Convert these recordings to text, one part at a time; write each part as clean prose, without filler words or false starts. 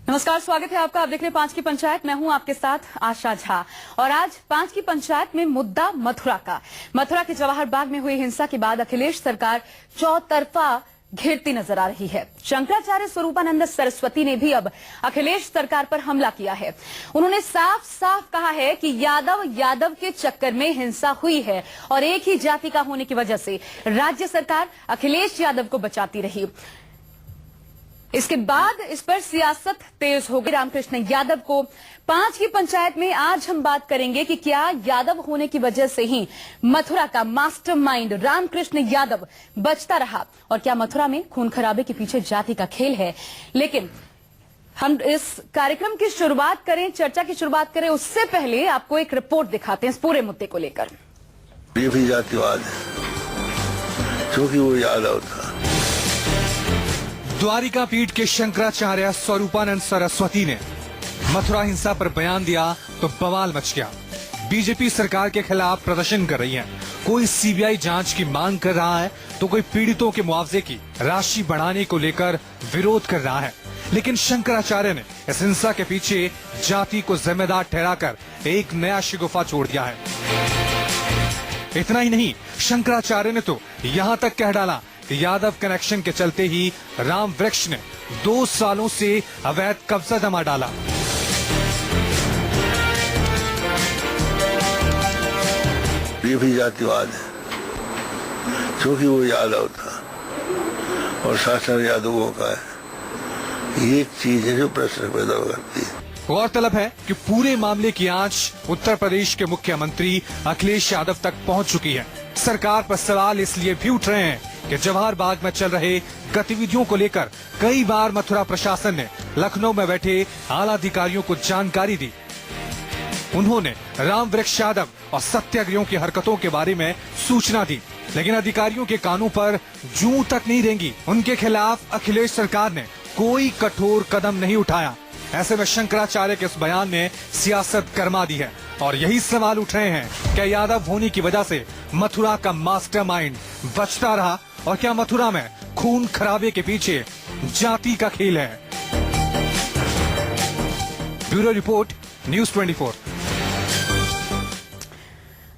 नमस्कार, स्वागत है आपका। आप देख रहे हैं 5 की पंचायत। मैं हूं आपके साथ आशा झा और आज 5 की पंचायत में मुद्दा मथुरा का। मथुरा के जवाहर बाग में हुई हिंसा के बाद अखिलेश सरकार चौतरफा घेरती नजर आ रही है। शंकराचार्य स्वरूपानंद सरस्वती ने भी अब अखिलेश सरकार पर हमला किया है। उन्होंने साफ साफ कहा है कि यादव के चक्कर में हिंसा हुई है और एक ही जाति का होने की वजह से राज्य सरकार अखिलेश यादव को बचाती रही। इसके बाद इस पर सियासत तेज हो गई। रामकृष्ण यादव को 5 की पंचायत में आज हम बात करेंगे कि क्या यादव होने की वजह से ही मथुरा का मास्टरमाइंड रामकृष्ण यादव बचता रहा और क्या मथुरा में खून खराबे के पीछे जाति का खेल है। लेकिन हम इस कार्यक्रम की शुरुआत करें, चर्चा की शुरुआत करें, उससे पहले आपको एक रिपोर्ट दिखाते हैं इस पूरे मुद्दे को लेकर। ये भी जातिवाद है क्योंकि वो यादव था। द्वारिका पीठ के शंकराचार्य स्वरूपानंद सरस्वती ने मथुरा हिंसा पर बयान दिया तो बवाल मच गया। बीजेपी सरकार के खिलाफ प्रदर्शन कर रही है। कोई सीबीआई जांच की मांग कर रहा है तो कोई पीड़ितों के मुआवजे की राशि बढ़ाने को लेकर विरोध कर रहा है। लेकिन शंकराचार्य ने इस हिंसा के पीछे जाति को जिम्मेदार ठहराकर एक नया शिगुफा छोड़ दिया है। इतना ही नहीं, शंकराचार्य ने तो यहाँ तक कह डाला यादव कनेक्शन के चलते ही राम वृक्ष ने 2 सालों से अवैध कब्जा जमा डाला। ये भी जातिवाद है क्योंकि वो यादव था और शासन यादवों का है। ये एक चीज है जो प्रश्न पैदा करती है। गौरतलब है कि पूरे मामले की आंच उत्तर प्रदेश के मुख्यमंत्री अखिलेश यादव तक पहुंच चुकी है। सरकार पर सवाल इसलिए भी उठ रहे हैं कि जवाहर बाग में चल रहे गतिविधियों को लेकर कई बार मथुरा प्रशासन ने लखनऊ में बैठे आला अधिकारियों को जानकारी दी। उन्होंने राम वृक्ष यादव और सत्याग्रहियों की हरकतों के बारे में सूचना दी, लेकिन अधिकारियों के कानों पर जूं तक नहीं रेंगी। उनके खिलाफ अखिलेश सरकार ने कोई कठोर कदम नहीं उठाया। ऐसे में शंकराचार्य के इस बयान ने सियासत गरमा दी है और यही सवाल उठ रहे हैं क्या यादव होने की वजह से मथुरा का मास्टरमाइंड बचता रहा और क्या मथुरा में खून खराबे के पीछे जाति का खेल है। Bureau report, news 24।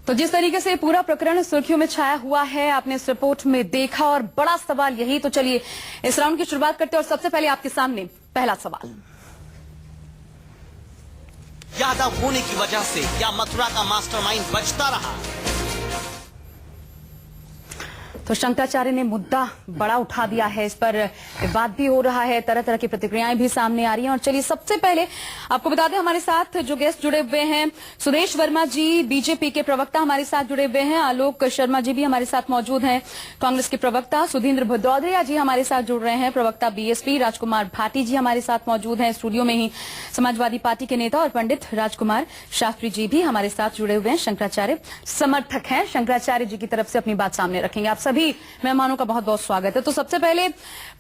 तो जिस तरीके से पूरा प्रकरण सुर्खियों में छाया हुआ है, आपने इस रिपोर्ट में देखा और बड़ा सवाल यही। तो चलिए इस राउंड की शुरुआत करते हैं और सबसे पहले आपके सामने पहला सवाल। यादव होने की वजह से क्या मथुरा का मास्टरमाइंड बचता रहा? तो शंकराचार्य ने मुद्दा बड़ा उठा दिया है, इस पर विवाद भी हो रहा है, तरह तरह की प्रतिक्रियाएं भी सामने आ रही हैं। और चलिए सबसे पहले आपको बता दें हमारे साथ जो गेस्ट जुड़े हुए हैं, सुरेश वर्मा जी बीजेपी के प्रवक्ता हमारे साथ जुड़े हुए हैं, आलोक शर्मा जी भी हमारे साथ मौजूद हैं, कांग्रेस के प्रवक्ता सुधींद्र भदौरिया जी हमारे साथ जुड़ रहे हैं, प्रवक्ता बीएसपी राजकुमार भाटी जी हमारे साथ मौजूद हैं स्टूडियो में ही, समाजवादी पार्टी के नेता और पंडित राजकुमार शास्त्री जी भी हमारे साथ जुड़े हुए हैं, शंकराचार्य समर्थक हैं। शंकराचार्य जी की तरफ से अपनी बात सामने रखेंगे। आप सभी मेहमानों का बहुत बहुत स्वागत है। तो सबसे पहले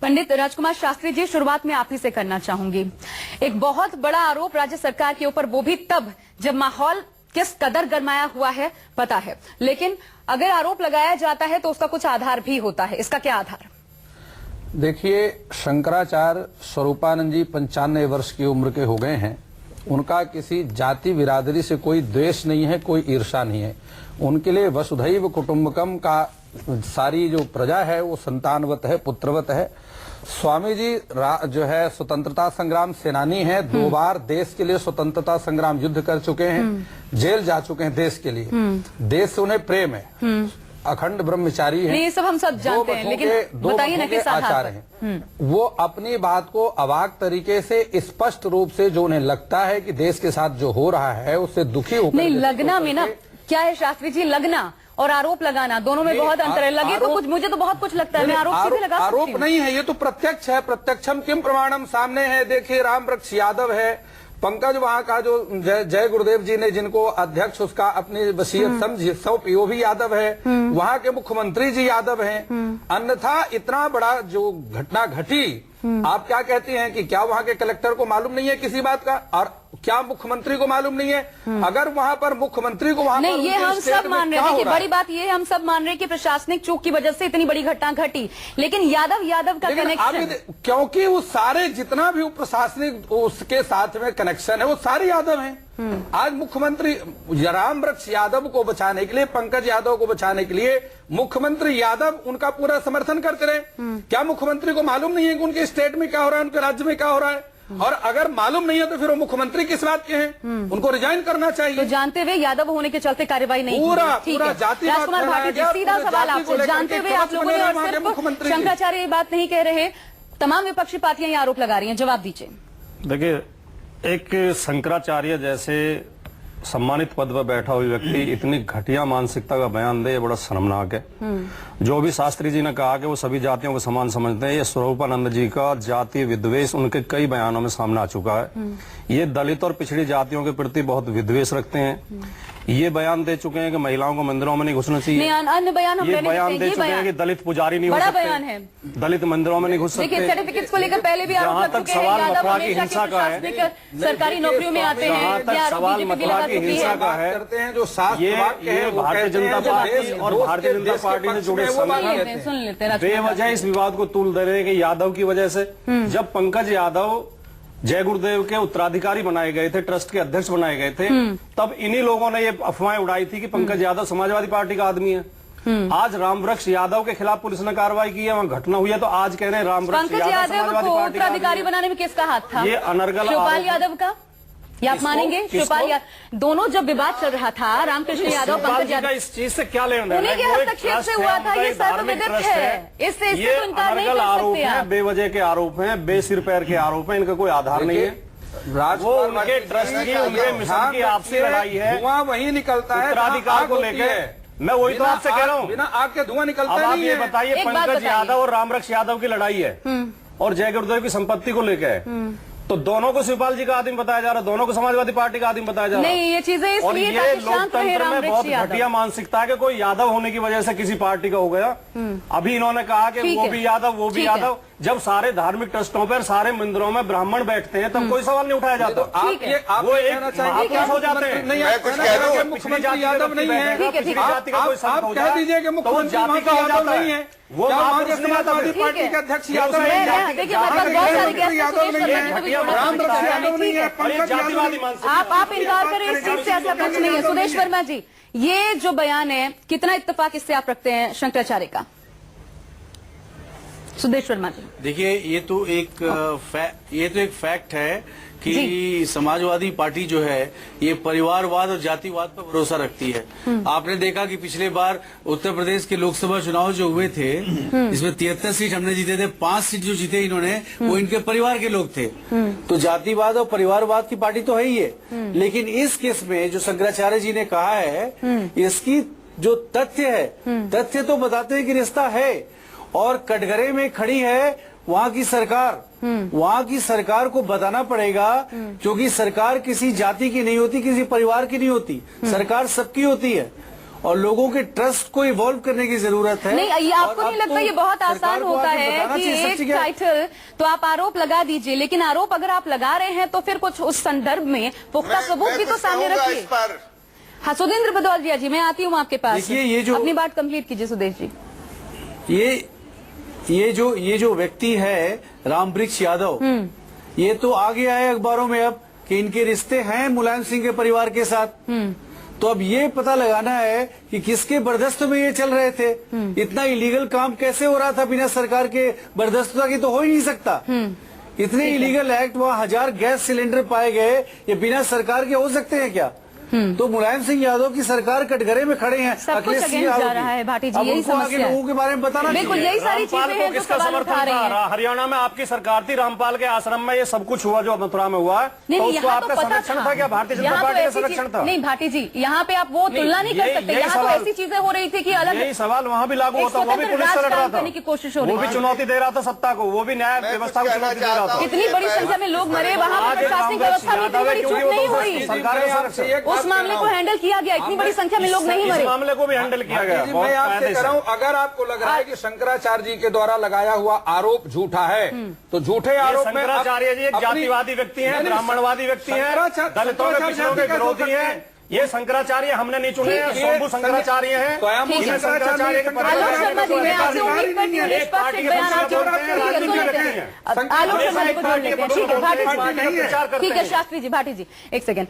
पंडित राजकुमार शास्त्री जी, शुरुआत में आप ही से करना चाहूंगी। एक बहुत बड़ा आरोप राज्य सरकार के ऊपर, वो भी तब जब माहौल किस कदर गरमाया हुआ है पता है, लेकिन अगर आरोप लगाया जाता है तो उसका कुछ आधार भी होता है। इसका क्या आधार? देखिए, शंकराचार्य स्वरूपानंद जी 95 वर्ष की उम्र के हो गए हैं। उनका किसी जाति बिरादरी से कोई द्वेष नहीं है, कोई ईर्षा नहीं है। उनके लिए वसुधैव कुटुंबकम का सारी जो प्रजा है वो संतानवत है, पुत्रवत है। स्वामी जी जो है स्वतंत्रता संग्राम सेनानी हैं, 2 बार देश के लिए स्वतंत्रता संग्राम युद्ध कर चुके हैं, जेल जा चुके हैं देश के लिए। देश से उन्हें प्रेम है, अखंड ब्रह्मचारी है। ये सब हम सब जानते हैं, लेकिन बताइए ना किस आधार हैं। वो अपनी बात को अवाक तरीके से स्पष्ट रूप से जो उन्हें लगता है कि देश के साथ जो हो रहा है उससे दुखी होकर नहीं लगना में ना क्या है शास्त्री जी, लगना और आरोप लगाना दोनों में बहुत अंतर है। लगे तो कुछ, मुझे तो बहुत कुछ लगता है, मैं आरोप सीधे लगा सकती हूं। आरोप नहीं है, ये तो प्रत्यक्ष है। प्रत्यक्षम किम प्रमाणम सामने है। देखिए, राम वृक्ष यादव है, पंकज वहां का जो जय गुरुदेव जी ने जिनको अध्यक्ष उसका अपनी वसीयत सौंपी वो भी यादव है, वहां के मुख्यमंत्री जी यादव हैं। अन्यथा इतना बड़ा जो घटना घटी आप क्या कहती हैं कि क्या वहां के कलेक्टर को मालूम नहीं है किसी बात का, और क्या मुख्यमंत्री को मालूम नहीं है? अगर वहां पर मुख्यमंत्री को वहां नहीं, पर ये उनके हम स्टेट सब में मान क्या रहे हो हैं। रहा है? बड़ी बात ये हम सब मान रहे हैं कि प्रशासनिक चूक की वजह से इतनी बड़ी घटना घटी, लेकिन यादव का लेकिन कनेक्शन, क्योंकि वो सारे जितना भी प्रशासनिक उसके साथ में कनेक्शन है वो सारे यादव हैं। आज मुख्यमंत्री राम वृक्ष यादव को बचाने के लिए, पंकज यादव को बचाने के लिए मुख्यमंत्री यादव उनका पूरा समर्थन करते रहे। क्या मुख्यमंत्री को मालूम नहीं है कि उनके स्टेट में क्या हो रहा है, उनके राज्य में क्या हो रहा है? और अगर मालूम नहीं है तो फिर वो मुख्यमंत्री किस बात के हैं? उनको रिजाइन करना तो चाहिए। जानते हुए यादव होने के चलते कार्रवाई नहीं पूरा की। ठीक पूरा है। जातिवाद राजकुमार फैलाया भाटी जी, गया, सीधा पूरे सवाल जाति को आपसे, लेकर जानते के हुए आप कवच लोगों बने ने, रहे और वहां के मुख्यमंत्री सिर्फ जी। शंकराचार्य ये बात नहीं कह रहे, तमाम विपक्षी पार्टियां ये आरोप लगा रही हैं, जवाब दीजिए। देखिए, एक शंकराचार्य जैसे सम्मानित पद पर बैठा हुआ व्यक्ति इतनी घटिया मानसिकता का बयान दे, ये बड़ा शर्मनाक है। जो भी शास्त्री जी ने कहा कि वो सभी जातियों को समान समझते हैं, ये स्वरूपानंद जी का जाति विद्वेष उनके कई बयानों में सामने आ चुका है। ये दलित और पिछड़ी जातियों के प्रति बहुत विद्वेष रखते हैं। ये बयान दे चुके हैं कि महिलाओं को मंदिरों में नहीं घुसना चाहिए। नहीं, अन्य बयान हम ये लेने बयान देते दे हैं, ये चुके हैं कि बयान दलित पुजारी नहीं हो बड़ा सकते, बयान है। दलित मंदिरों में नहीं घुस देखिए, सकते। सर्टिफिकेट्स को लेकर पहले भी आरोप जहाँ लग तक चुके हैं, सवाल यादव मथुरा की हमेशा हिंसा का है, प्रशासनिक सरकारी नौकरियों में आते हैं, जहाँ ये तक आरोप सवाल बीजेपी भी मथुरा लगा की चुकी हिंसा है। का है, करते हैं जो शास्त्र ये वाक्य है, वो भारतीय कहते हैं जनता जो पार्टी देश- और देश भारतीय के जनता पार्टी से पक्ष जुड़े में वो बात संगठन कहते हैं। सुन लेते हैं राजकुमार बेवजह इस विवाद को तूल दे रहे हैं कि यादव की वजह से। जब पंकज यादव जय गुरुदेव के उत्तराधिकारी बनाए गए थे, ट्रस्ट के अध्यक्ष बनाए गए थे, तब इन्हीं लोगों ने ये अफवाहें उड़ाई थी कि पंकज यादव समाजवादी पार्टी का आदमी है। आज रामवृक्ष यादव के खिलाफ पुलिस ने कार्रवाई की है, वहाँ घटना हुई है, तो आज कह रहे हैं रामवृक्ष पंकज यादव यादव समाजवादी को पार्टी का आदमी उत्तराधिकारी है। बनाने में किसका हाथ था? ये अनर्गल शिवपाल आरोप है। यादव का? या आप किसको? मानेंगे? किसको? शिवपाल यादव, दोनों जब विवाद चल रहा था, रामकृष्ण यादव, शिवपाल पंकज जी का यादव, इस चीज से क्या लेना देना उन्हीं के है? वो एक हस्तक्षेप ट्रस्ट से है, हुआ उनका था, ये एक धार्मिक सर्वविदित ट्रस्ट है। इससे ये तो इनकार नहीं अनर्गल कर आरोप सकते हैं, आप। बेवजह के आरोप हैं, बेसिर पैर के आरोप हैं, इनका कोई आधार नहीं है। वो उनके ट्रस्ट की, उनके मिशन की आपसी लड़ाई है। धुआं वहीं निकलता है उत्तराधिकार को लेकर मैं वही तो आपसे कह रहा हूँ। बिना आग के धुआं निकलता अब आप नहीं ये है। बताइए, एक बात पंकज बताइए। यादव और रामवृक्ष यादव की लड़ाई है और जय गुरुदेव की संपत्ति को लेकर, तो दोनों को शिवपाल जी का आदमी बताया जा रहा है, दोनों को समाजवादी पार्टी का आदमी बताया जा रहा है। नहीं, ये चीजें और इसलिए ये ताकि शांत रहे लोकतंत्र में बहुत रामवृक्ष यादव। घटिया मानसिकता है कि कोई यादव होने की वजह से किसी पार्टी का हो गया। अभी इन्होंने कहा कि ठीक वो है। भी यादव, वो भी ठीक है। यादव। जब सारे धार्मिक ट्रस्टों पर, सारे मंदिरों में ब्राह्मण बैठते हैं, तब कोई सवाल नहीं उठाया जाता। आप ठीक है। ये आप वो ये एक कहना चाहिए महापुरुष हो जाते हैं। नहीं, मैं आप कुछ कहना कह रहा हूं, चाहिए मुख्यमंत्री यादव नहीं है। ठीक है, ठीक है। जाति का कोई संत आप हो कह जाए, दीजिए कि तो वो मुख्यमंत्री जाति वहाँ का का हो यादव जाता नहीं है। है। वो क्या वहाँ के महापुरुष नहीं समाजवादी जाते। पार्टी के अध्यक्ष यादव उसमें नहीं है? देखिए, मेरे पास बहुत सारे गेस्ट हैं, यादव सुदेश नहीं वर्मा है, जी को भी घटिया जोड़ना रामवृक्ष चाहते हैं। यादव नहीं है, ठीक है। और ये पंकज यादव जातिवादी नहीं है। मानसिकता। आप इनकार करें, इस चीज से ऐसा कुछ नहीं है। सुदेश वर्मा जी, ये जो बयान है, कितना इत्तेफाक इससे आप रखते हैं शंकराचार्य का? सुदेश वर्मा जी, देखिए, ये तो एक फैक्ट है कि जी। समाजवादी पार्टी जो है ये परिवारवाद और जातिवाद पर भरोसा रखती है। आपने देखा कि पिछले बार उत्तर प्रदेश के लोकसभा चुनाव जो हुए थे, इसमें 73 सीट हमने जीते थे, 5 सीट जो जीते इन्होंने वो इनके परिवार के लोग थे। तो जातिवाद और परिवारवाद की पार्टी तो है ही है, लेकिन इस केस में जो शंकराचार्य जी ने कहा है, इसकी जो तथ्य है, तथ्य तो बताते हैं कि रिश्ता है। और कटघरे में खड़ी है वहाँ की सरकार, वहाँ की सरकार को बताना पड़ेगा, क्योंकि सरकार किसी जाति की नहीं होती, किसी परिवार की नहीं होती, सरकार सबकी होती है और लोगों के ट्रस्ट को इवॉल्व करने की जरूरत है। नहीं, ये आपको और नहीं अब लगता तो ये बहुत सरकार आसान को होता आगे है बताना कि चाहिए एक सच्ची क्या है। टाइटल तो आप आरोप लगा दीजिए, लेकिन आरोप अगर आप लगा रहे हैं तो फिर कुछ उस संदर्भ में पुख्ता सबूत भी तो सामने रखिए। हाँ, सुधींद्र भदौरिया जी, मैं आती हूँ आपके पास। देखिए, ये जो- अपनी बात कंप्लीट कीजिए सुदेश जी। ये जो व्यक्ति है रामवृक्ष यादव, ये तो आ गया है अखबारों में अब कि इनके रिश्ते हैं मुलायम सिंह के परिवार के साथ। तो अब ये पता लगाना है कि किसके बर्दस्त में ये चल रहे थे। इतना इलीगल काम कैसे हो रहा था बिना सरकार के बर्दस्तता की? तो हो ही नहीं सकता। इतने इलीगल एक्ट, वहाँ 1000 गैस सिलेंडर पाए गए, ये बिना सरकार के हो सकते हैं क्या? तो मुलायम सिंह यादव की सरकार कटघरे में खड़े हैं। सब कुछ अखिलेश सिंह अगेंस्ट यादव जा की। रहा है भाटी जी, अब यही उनको आगे समस्या है। लोगों के बारे में बताना बिल्कुल, चाहिए। यही सारी रामपाल चीजें को हैं जो किसका सवाल समर्थन उठा रहे था? हैं। हरियाणा में आपकी सरकार थी, रामपाल के आश्रम में ये सब कुछ हुआ जो मथुरा में हुआ, नहीं, तो नहीं, उसको यहाँ तो आपका पता संरक्षण था क्या? भारतीय जनता यहाँ तो पार्टी का ऐसी संरक्षण चीज- था? नहीं भाटी जी, यहाँ पे आप वो तुलना नहीं कर यही- सकते। यही यहाँ तो सवाल- ऐसी चीजें हो रही थी कि अलग यही सवाल वहाँ भी लागू एक होता, वो भी स्वतंत्र पुलिस से लड़ रहा राजकारण था, करने की कोशिश हो रही वो भी है। चुनौती दे रहा था सत्ता को, वो भी न्याय व्यवस्था को चुनौती दे रहा था। इतनी बड़ी संख्या में लोग मरे, वहाँ पर प्रशासनिक व्यवस्था में इतनी बड़ी चूक नहीं हुई। सरकार का संरक्षण। उस इस मामले को हैंडल किया गया, इतनी बड़ी संख्या में लोग नहीं मरे। इस मामले को भी हैंडल किया गया। मैं आपसे कह रहा हूं, अगर आपको लग रहा है कि शंकराचार्य जी के द्वारा लगाया हुआ आरोप झूठा है, तो झूठे आरोप में शंकराचार्य जी एक जातिवादी व्यक्ति हैं, ब्राह्मणवादी व्यक्ति हैं, दलितों के पिछड़ों के विरोधी हैं। ये शंकराचार्य हमने नहीं चुने हैं, शंभू शंकराचार्य हैं। स्वयं आलोक शंकराचार्य शर्मा जी, मैं आपसे उम्मीद करती हूँ निष्पक्ष एक बयान आपके आलोक शर्मा जी को जोड़ लेते हैं। ठीक है भाटी जी, ठीक है शास्त्री जी, भाटी जी एक सेकंड।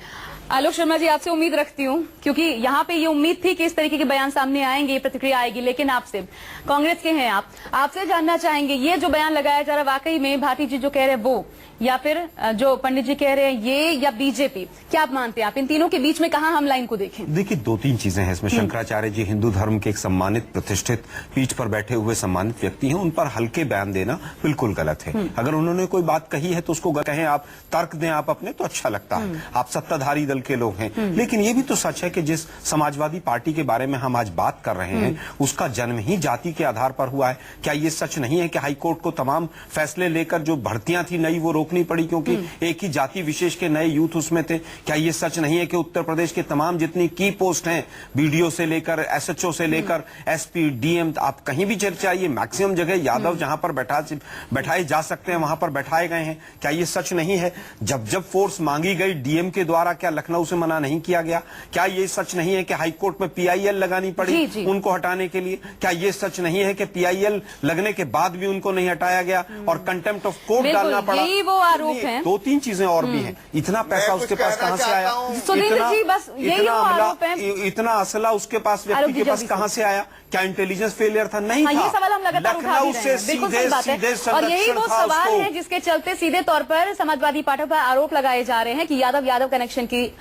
आलोक शर्मा जी, आपसे उम्मीद रखती हूँ, क्योंकि यहाँ पे ये उम्मीद थी कि इस तरीके के बयान सामने आएंगे, प्रतिक्रिया आएगी, लेकिन आपसे, कांग्रेस के हैं आप, आपसे जानना चाहेंगे ये जो बयान लगाया जा रहा है वाकई में भाटी जी जो कह रहे हैं वो, या फिर जो पंडित जी कह रहे हैं ये, या बीजेपी, क्या आप मानते हैं? आप इन तीनों के बीच में कहां हम लाइन को देखें? देखिए, दो तीन चीजें हैं इसमें। शंकराचार्य जी हिंदू धर्म के एक सम्मानित प्रतिष्ठित पीठ पर बैठे हुए सम्मानित व्यक्ति हैं, उन पर हल्के बयान देना बिल्कुल गलत है। अगर उन्होंने कोई बात कही है तो उसको कहें, आप तर्क दें आप अपने, तो अच्छा लगता है। आप सत्ताधारी दल के लोग हैं, लेकिन ये भी तो सच है कि जिस समाजवादी पार्टी के बारे में हम आज बात कर रहे हैं उसका जन्म ही जाति के आधार पर हुआ है। क्या ये सच नहीं है कि हाईकोर्ट को तमाम फैसले लेकर जो भर्तियां थी नई वो रोकनी पड़ी क्योंकि एक ही जाति विशेष के नए यूथ उसमें थे? क्या ये सच नहीं है कि उत्तर प्रदेश के तमाम जितनी की पोस्ट हैं, बीडीओ से लेकर एसएचओ से लेकर एसपी, डीएम, आप कहीं भी चर्चाइए, मैक्सिमम जगह यादव जहां पर बैठाए जा सकते हैं वहां पर बैठाए गए हैं? क्या ये सच नहीं है? जब जब फोर्स मांगी गई डीएम के द्वारा, क्या लखनऊ से मना नहीं किया गया? क्या ये सच नहीं है कि हाईकोर्ट में पीआईएल लगानी पड़ी उनको हटाने के लिए? क्या ये सच नहीं है कि पीआईएल लगने के बाद भी उनको नहीं हटाया गया और कंटेम्प्ट ऑफ कोर्ट डालना पड़ा? वो आरोप है। दो तीन चीजें और भी हैं। इतना पैसा उसके पास कहां से आया? सुनील जी, बस यही आरोप है। इतना असला उसके पास, व्यक्ति के पास कहां से आया? क्या इंटेलिजेंस फेलियर था? नहीं था। ये सवाल हम लगातार उठा भी रहे हैं, बिल्कुल सही बात है। और यही वो सवाल है जिसके चलते सीधे तौर पर समाजवादी पार्टी पर आरोप लगाए जा रहे हैं कि यादव कनेक्शन की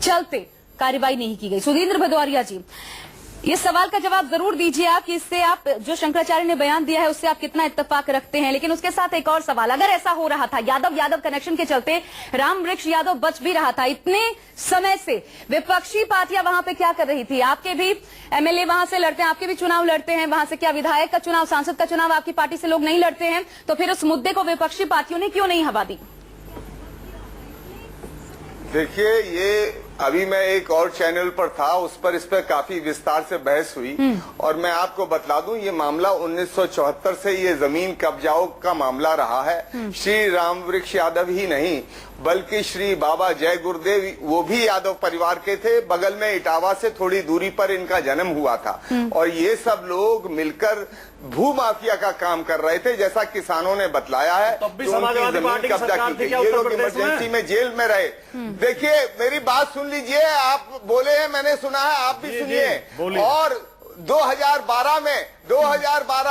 चलते कार्रवाई नहीं की गई। सुधींद्र भदौरिया जी, इस सवाल का जवाब जरूर दीजिए आप कि इससे आप जो शंकराचार्य ने बयान दिया है उससे आप कितना इत्तेफाक रखते हैं। लेकिन उसके साथ एक और सवाल, अगर ऐसा हो रहा था, यादव कनेक्शन के चलते राम वृक्ष यादव बच भी रहा था, इतने समय से विपक्षी पार्टियां वहां पे क्या कर रही थी? आपके भी एमएलए वहां से लड़ते हैं, आपके भी चुनाव लड़ते हैं, वहां से क्या विधायक का चुनाव, सांसद का चुनाव आपकी पार्टी से लोग नहीं लड़ते हैं? तो फिर उस मुद्दे को विपक्षी पार्टियों ने क्यों नहीं हवा दी? देखिए, ये अभी मैं एक और चैनल पर था, उस पर काफी विस्तार से बहस हुई और मैं आपको बतला दूं, ये मामला 1974 से ये जमीन कब्जाओं का मामला रहा है। श्री राम वृक्ष यादव ही नहीं बल्कि श्री बाबा जय गुरुदेव, वो भी यादव परिवार के थे। बगल में इटावा से थोड़ी दूरी पर इनका जन्म हुआ था और ये सब लोग मिलकर भू माफिया का काम कर रहे थे, जैसा किसानों ने बतलाया है। तब भी समाजवादी पार्टी की सरकार थी क्या ये उत्तर लोग प्रदेश में? इमरजेंसी में जेल में रहे। देखिए, मेरी बात सुन लीजिए, आप बोले हैं, मैंने सुना है, आप भी सुनिए। और 2012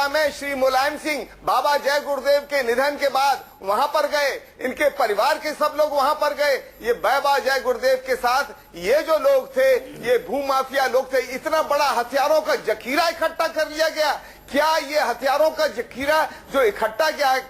में श्री मुलायम सिंह बाबा जय गुरुदेव के निधन के बाद वहां पर गए, इनके परिवार के सब लोग वहां पर गए। ये बाबा जय गुरुदेव के साथ ये जो लोग थे, ये भूमाफिया लोग थे। इतना बड़ा हथियारों का जखीरा इकट्ठा कर लिया गया। क्या ये हथियारों का जखीरा जो इकट्ठा किया है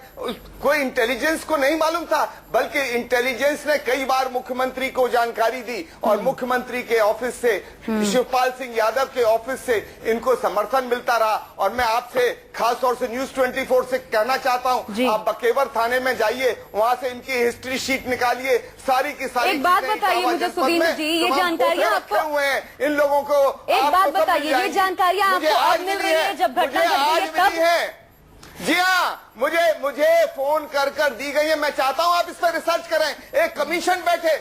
कोई इंटेलिजेंस को नहीं मालूम था? बल्कि इंटेलिजेंस ने कई बार मुख्यमंत्री को जानकारी दी और मुख्यमंत्री के ऑफिस से, शिवपाल सिंह यादव के ऑफिस से इनको समर्थन मिलता रहा। और मैं आपसे खास तौर से न्यूज 24 से कहना चाहता हूं, आप बकेवर थाने में जाइए, वहां से इनकी हिस्ट्री शीट निकालिए, सारी की सारी। एक बात बताइए मुझे सुधींद्र जी, ये जानकारियां आपको हुए हैं इन लोगों को? एक बात बताइए, ये जानकारियां आपको आज मिल रही है जब घटना घटी है? जी हाँ, मुझे फोन कर दी गई है। मैं चाहता हूं आप इस पर रिसर्च करें। एक कमीशन बैठे,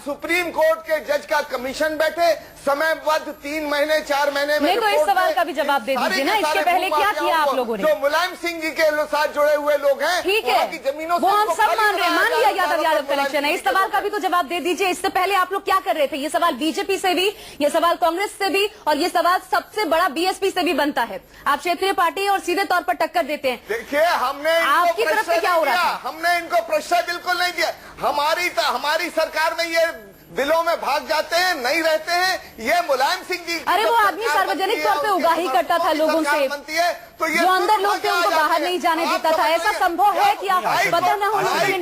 सुप्रीम कोर्ट के जज का कमीशन बैठे, समयबद्ध 3 महीने 4 महीने में। नहीं तो इस सवाल का भी जवाब दे दीजिए ना, इसके पहले क्या किया आप लोगों ने? जो मुलायम सिंह जी के साथ जुड़े हुए लोग हैं, ठीक है, जमीनों वो हम सब मान रहे हैं, मान लिया यादव कनेक्शन है। इस सवाल का भी तो जवाब दे दीजिए, इससे पहले आप लोग क्या कर रहे थे? ये सवाल बीजेपी से भी, ये सवाल कांग्रेस से भी, और ये सवाल सबसे बड़ा बीएसपी से भी बनता है। आप क्षेत्रीय पार्टी और सीधे तौर पर टक्कर देते हैं। देखिए, आपकी तरफ से क्या हो रहा है? हमने इनको प्रश्न बिल्कुल नहीं दिया। हमारी सरकार में ये दिलों में भाग जाते हैं, नहीं रहते हैं। ये मुलायम सिंह जी, अरे वो आदमी सार्वजनिक तौर पे उगाही करता था लोगों से, तो ये जो अंदर लोग थे उनको बाहर नहीं जाने देता था। ऐसा संभव है कि आप पता न हो आशा जी,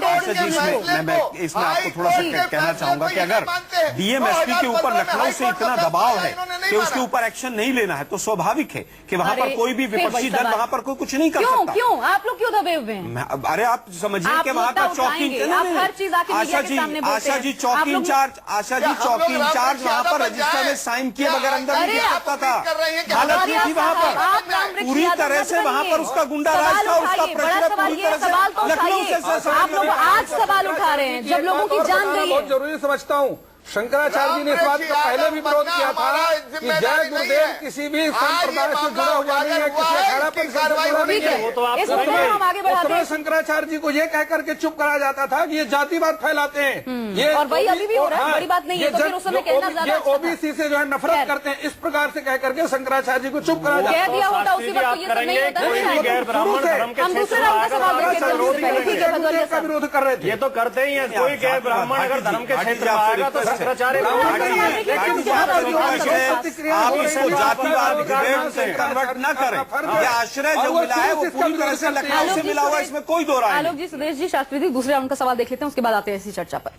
मैं इसमें आपको थोड़ा सा कहना चाहूंगा कि अगर डीएमएसपी के ऊपर लखनऊ से इतना दबाव है कि उसके ऊपर एक्शन नहीं लेना है, तो स्वाभाविक है कि वहां पर कोई भी विपक्षी दल वहां पर कोई कुछ नहीं कर सकता। क्यों आप लोग क्यों दबे हुए हैं? अरे आप समझिए कि वहां पर चौकी आशा जी चौकी इंचार्ज वहां पर रजिस्टर में साइन किए बगैर अंदर नहीं जा सकता था। हालत नहीं थी वहां पर, पूरी तरह से वहां पर उसका गुंडा राज था, उसका प्रेशर पूरी तरह से लखनऊ से। आप लोग आज सवाल उठा रहे हैं जब लोगों की जान गई है। बहुत जरूरी समझता हूँ। शंकराचार्य जी ने इस बात का पहले भी विरोध किया था कि जय गुरुदेव किसी भी संप्रदाय से जुड़ा हुआ नहीं है, किसी अखाड़ा पर जुड़ा नहीं है। वो तो आप हम आगे बढ़ाते हैं। शंकराचार्य जी को ये कह करके चुप कराया जाता था कि ये जातिवाद फैलाते हैं, ये और वही अभी भी हो रहा है, बड़ी बात नहीं है। तो फिर उस समय कहना ज्यादा ये ओबीसी से जो है नफरत करते हैं, इस प्रकार से कह करके शंकराचार्य जी को चुप कराया जाता कह दिया होता उसी वक्त ये सब नहीं होता। हम दूसरे राउंड का सवाल का विरोध कर रहे थे। ये तो करते ही है, कोई गैर ब्राह्मण अगर धर्म के क्षेत्र में आएगा तो शंकराचार्य आप इसको जातिवाद से कन्वर्ट न करें। ये आश्रय जो मिला है वो पूरी तरह से लखनऊ से मिला हुआ, इसमें कोई दो राय नहीं। आलोक जी, सुदेश जी, शास्त्री जी, दूसरे राउंड का सवाल देख लेते हैं, उसके बाद आते हैं इसी चर्चा पर।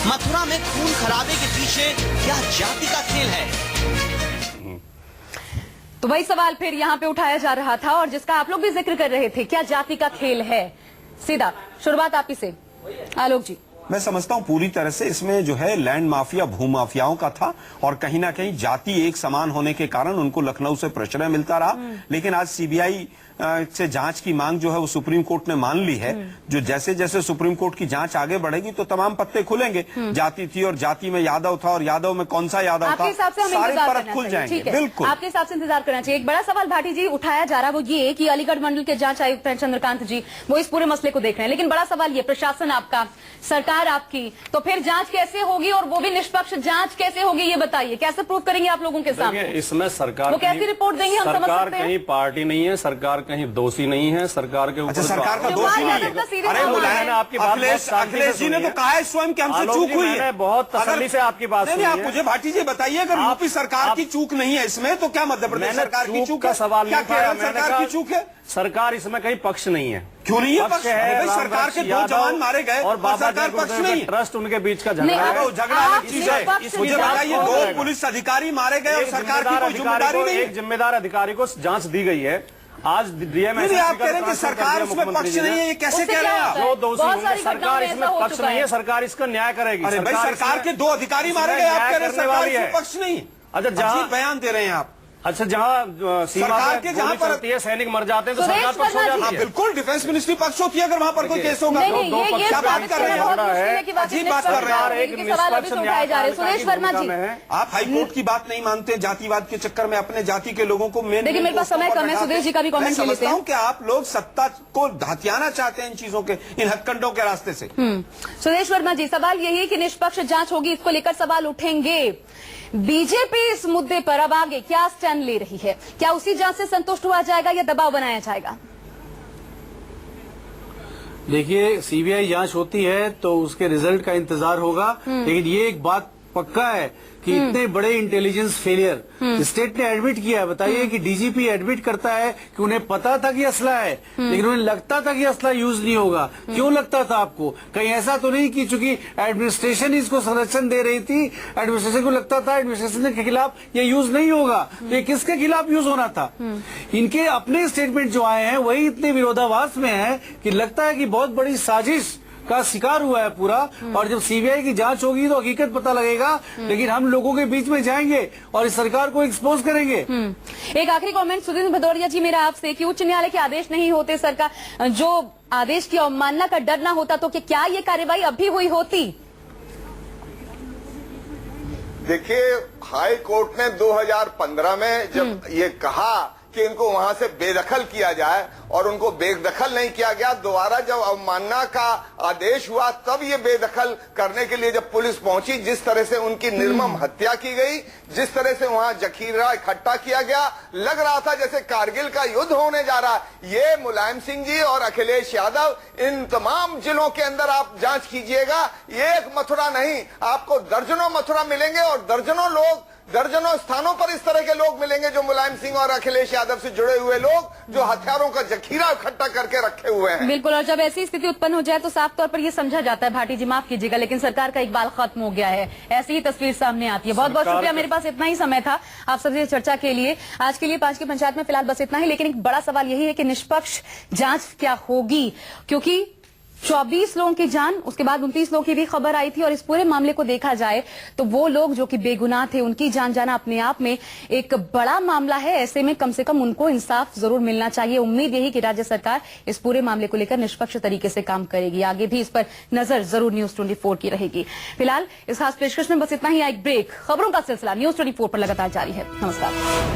मथुरा में खून खराबे के पीछे क्या जाति का खेल है? तो वही सवाल फिर यहाँ पे उठाया जा रहा था और जिसका आप लोग भी जिक्र कर रहे थे, क्या जाति का खेल है? सीधा शुरुआत आप ही से, आलोक जी। मैं समझता हूं पूरी तरह से इसमें जो है लैंड माफिया, भूमाफियाओं का था और कहीं ना कहीं जाति एक समान होने के कारण उनको लखनऊ से प्रश्रय मिलता रहा। लेकिन आज सीबीआई से जांच की मांग जो है वो सुप्रीम कोर्ट ने मान ली है। जो जैसे जैसे सुप्रीम कोर्ट की जांच आगे बढ़ेगी तो तमाम पत्ते खुलेंगे। जाति थी और जाति में यादव था और यादव में कौन सा यादव था, सारी परत खुल जाएंगे। बिल्कुल आपके हिसाब से इंतजार करना चाहिए। एक बड़ा सवाल भाटी जी उठाया जा रहा है वो ये कि अलीगढ़ मंडल के जांच आयुक्त हैं चंद्रकांत जी, वो इस पूरे मसले को देख रहे हैं। लेकिन बड़ा सवाल ये, प्रशासन आपका, सरकार आपकी, तो फिर जांच कैसे होगी और वो भी निष्पक्ष जांच कैसे होगी, ये बताइए। कैसे प्रूव करेंगे आप लोगों के सामने? इसमें सरकार वो कैसी रिपोर्ट देंगे, हम समझ सरकार सकते हैं? कहीं पार्टी नहीं है, सरकार कहीं दोषी नहीं है, सरकार के ऊपर सरकार का दोष नहीं है। अरे मुलायम, आपकी बात अखिलेश जी ने तो कहा है स्वयं कि हमसे चूक हुई है। बहुत तसल्ली से आपकी बात नहीं, आप मुझे भाटी जी बताइए, अगर यूपी सरकार की चूक नहीं है इसमें तो क्या मध्य प्रदेश सरकार की चूक का सवाल? क्या केरल सरकार की चूक है? सरकार इसमें कहीं पक्ष नहीं है। क्यों नहीं है पक्ष? सरकार के 2 जवान मारे गए और सरकार पक्ष नहीं। ट्रस्ट उनके बीच का झगड़ा है, झगड़ा अलग चीज है। मुझे बताइए, 2 पुलिस अधिकारी मारे गए और सरकार की कोई जिम्मेदारी नहीं। एक जिम्मेदार अधिकारी को जांच दी गई है। आज डीएमएसपी आप कह रहे हैं कि सरकार इसमें पक्ष नहीं है, ये कैसे कह रहे हैं आप? जो दोषी होंगे, सरकार इसमें पक्ष नहीं है, सरकार इसका न्याय करेगी। अरे भाई, सरकार के 2 अधिकारी मारे गए, आप कह रहे हैं सरकार इसमें पक्ष नहीं। अच्छा, जहां बयान दे रहे हैं आप। अच्छा, जहां सीमा पे जहां पर सैनिक मर जाते हैं तो सरकार पक्ष हो जाती है। बिल्कुल, डिफेंस मिनिस्ट्री पक्ष होती है अगर वहां पर कोई केस होगा। क्या बात कर रहे हैं? अजीब बात कर रहे हैं। एक निष्पक्ष न्याय। सुरेश वर्मा जी, आप हाईकोर्ट की बात नहीं मानते, जातिवाद के चक्कर में अपने जाति के लोगों को मेन। देखिए, मेरे पास समय कम है, सुदेश जी का भी कमेंट लेते हैं। कि आप लोग सत्ता को हथियाना चाहते हैं इन चीजों के, इन हथकंडों के रास्ते से। सुरेश वर्मा जी, सवाल यही है कि निष्पक्ष जांच होगी, इसको लेकर सवाल उठेंगे। बीजेपी इस मुद्दे पर अब आगे क्या स्टैंड ले रही है? क्या उसी जांच से संतुष्ट हुआ जाएगा या दबाव बनाया जाएगा? देखिए, सीबीआई जांच होती है तो उसके रिजल्ट का इंतजार होगा, लेकिन ये एक बात पक्का है कि इतने बड़े इंटेलिजेंस फेलियर स्टेट ने एडमिट किया है। बताइए कि डीजीपी एडमिट करता है कि उन्हें पता था कि असला है, लेकिन उन्हें लगता था कि असला यूज नहीं होगा। क्यों लगता था आपको? कहीं ऐसा तो नहीं कि चूंकि एडमिनिस्ट्रेशन इसको संरक्षण दे रही थी, एडमिनिस्ट्रेशन को लगता था एडमिनिस्ट्रेशन के खिलाफ ये यूज नहीं होगा, तो ये किसके खिलाफ यूज होना था? इनके अपने स्टेटमेंट जो आए हैं वही इतने विरोधाभास में है कि लगता है कि बहुत बड़ी साजिश का शिकार हुआ है पूरा। और जब सीबीआई की जांच होगी तो हकीकत पता लगेगा, लेकिन हम लोगों के बीच में जाएंगे और इस सरकार को एक्सपोज करेंगे। एक आखिरी कमेंट सुधीर भदौरिया जी मेरा आपसे कि उच्च न्यायालय के आदेश नहीं होते, सरकार जो आदेश की अवमानना का डर ना होता तो क्या ये कार्यवाही अब भी हुई होती? देखिए, हाई कोर्ट ने 2015 में जब ये कहा कि इनको वहां से बेदखल किया जाए और उनको बेदखल नहीं किया गया, दोबारा जब अवमानना का आदेश हुआ तब ये बेदखल करने के लिए जब पुलिस पहुंची, जिस तरह से उनकी निर्मम हत्या की गई, जिस तरह से वहां जखीरा इकट्ठा किया गया, लग रहा था जैसे कारगिल का युद्ध होने जा रहा है। ये मुलायम सिंह जी और अखिलेश यादव, इन तमाम जिलों के अंदर आप जांच कीजिएगा, ये एक मथुरा नहीं, आपको दर्जनों मथुरा मिलेंगे और दर्जनों लोग दर्जनों स्थानों पर इस तरह के लोग मिलेंगे जो मुलायम सिंह और अखिलेश यादव से जुड़े हुए लोग जो हथियारों का जखीरा इकट्ठा करके रखे हुए हैं। बिल्कुल, और जब ऐसी स्थिति उत्पन्न हो जाए तो साफ तौर पर यह समझा जाता है, भाटी जी माफ कीजिएगा, लेकिन सरकार का इकबाल खत्म हो गया है, ऐसी ही तस्वीर सामने आती है। बहुत बहुत शुक्रिया, मेरे पास इतना ही समय था आप सबसे चर्चा के लिए। आज के लिए 5 की पंचायत में फिलहाल बस इतना ही, लेकिन एक बड़ा सवाल यही है कि निष्पक्ष जांच क्या होगी, क्योंकि 24 लोगों की जान, उसके बाद 29 लोगों की भी खबर आई थी, और इस पूरे मामले को देखा जाए तो वो लोग जो कि बेगुनाह थे उनकी जान जाना अपने आप में एक बड़ा मामला है। ऐसे में कम से कम उनको इंसाफ जरूर मिलना चाहिए। उम्मीद यही कि राज्य सरकार इस पूरे मामले को लेकर निष्पक्ष तरीके से काम करेगी। आगे भी इस पर नजर जरूर न्यूज 24 की रहेगी। फिलहाल इस खास पेशकश में बस इतना ही। एक ब्रेक, खबरों का सिलसिला न्यूज 24 पर लगातार जारी है। नमस्कार।